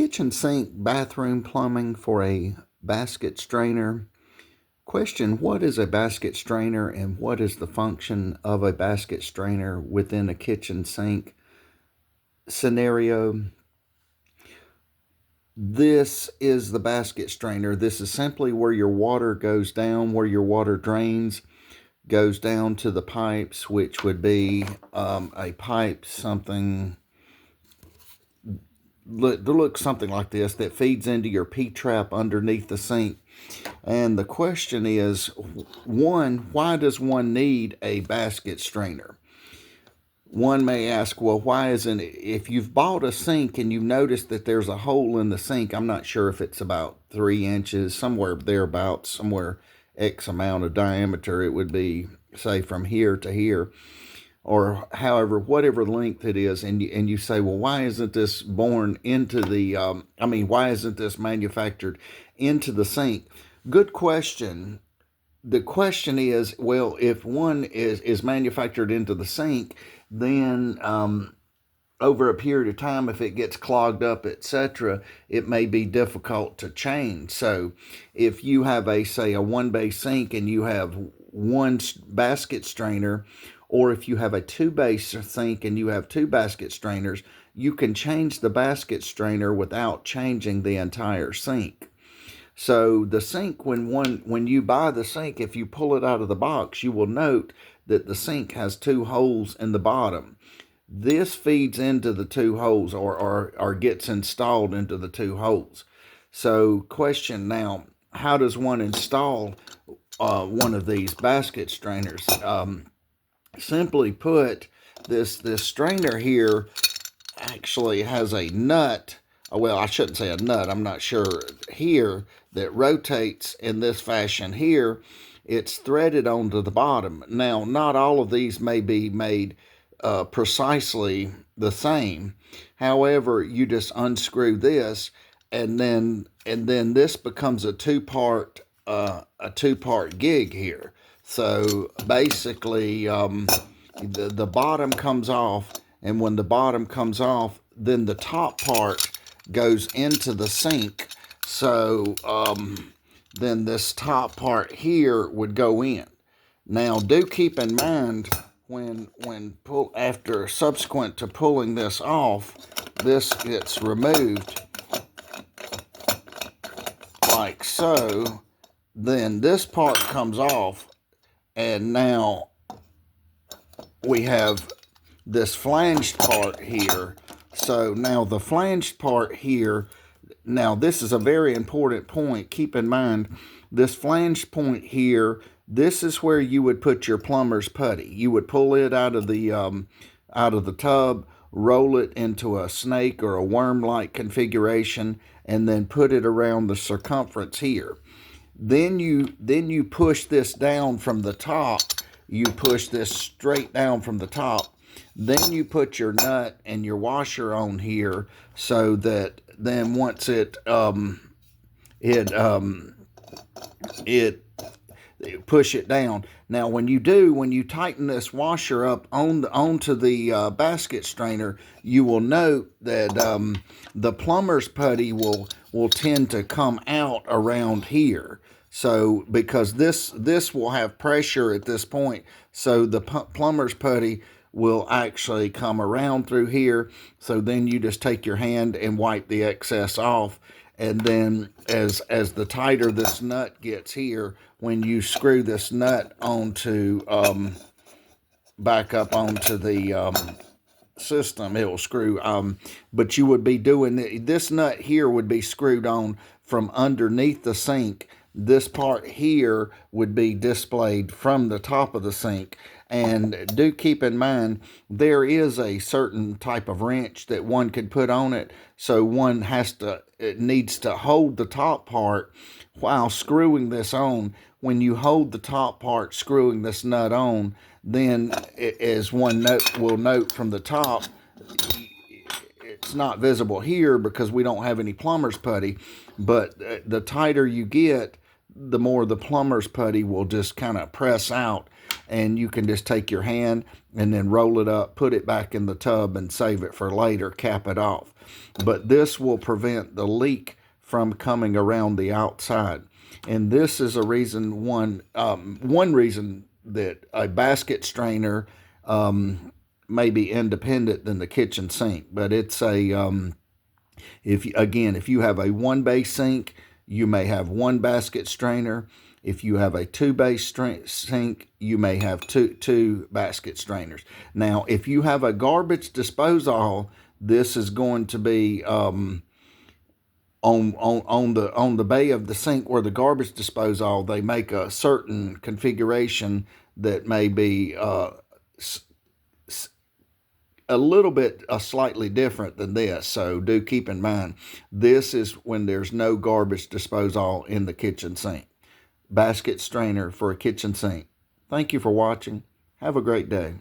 Kitchen sink bathroom plumbing for a basket strainer. Question: what is a basket strainer and what is the function of a basket strainer within a kitchen sink scenario? This is the basket strainer. This is simply where your water goes down, where your water drains, goes down to the pipes, which would be a pipe something look something like this that feeds into your P-trap underneath the sink. And the question is, one, why does one need a basket strainer? One may ask, well, why isn't it, if you've bought a sink and you've noticed that there's a hole in the sink, I'm not sure if it's about 3 inches, somewhere thereabouts, somewhere X amount of diameter, it would be, say, from here to here, or however, whatever length it is, and you say, well, why isn't this born into the, why isn't this manufactured into the sink? Good question. The question is, well, if one is manufactured into the sink, then over a period of time, if it gets clogged up, etc., it may be difficult to change. So if you have say a one-bay sink and you have one basket strainer, or if you have a two-bay sink and you have two basket strainers, you can change the basket strainer without changing the entire sink. So the sink, when you buy the sink, if you pull it out of the box, you will note that the sink has two holes in the bottom. This feeds into the two holes, or gets installed into the two holes. So question now, how does one install one of these basket strainers? Simply put, this strainer here actually has a nut. Well, I shouldn't say a nut, I'm not sure, here, that rotates in this fashion here. It's threaded onto the bottom. Now, not all of these may be made precisely the same. However, you just unscrew this, and then this becomes a two-part gig here. So basically, the bottom comes off, and when the bottom comes off, then the top part goes into the sink. So then this top part here would go in. Now, do keep in mind, after subsequent to pulling this off, this gets removed like so. Then this part comes off, and now we have this flanged part here. So now the flanged part here, now this is a very important point. Keep in mind, this flanged point here, this is where you would put your plumber's putty. You would pull it out of the tub, roll it into a snake or a worm-like configuration, and then put it around the circumference here. Then you push this down from the top. You push this straight down from the top. Then you put your nut and your washer on here, so that then once it push it down. Now, when you tighten this washer up onto the basket strainer, you will note that the plumber's putty will tend to come out around here. So because this will have pressure at this point, so the plumber's putty will actually come around through here. So then you just take your hand and wipe the excess off. And then as the tighter this nut gets here, when you screw this nut onto back up onto the system, it will screw. But you would be doing this nut here would be screwed on from underneath the sink. This part here would be displayed from the top of the sink. And do keep in mind, there is a certain type of wrench that one could put on it. So one needs to hold the top part while screwing this on. When you hold the top part screwing this nut on, then as one will note from the top, it's not visible here because we don't have any plumber's putty, but the tighter you get, the more the plumber's putty will just kind of press out, and you can just take your hand and then roll it up, put it back in the tub, and save it for later, cap it off. But this will prevent the leak from coming around the outside. And this is a reason, one reason that a basket strainer may be independent than the kitchen sink. But it's a if you have a one bay sink, you may have one basket strainer. If you have a two bay sink, you may have two basket strainers. Now, if you have a garbage disposal, this is going to be on the bay of the sink where the garbage disposal. They make a certain configuration that may be a little bit slightly different than this. So do keep in mind, this is when there's no garbage disposal in the kitchen sink. Basket strainer for a kitchen sink. Thank you for watching. Have a great day.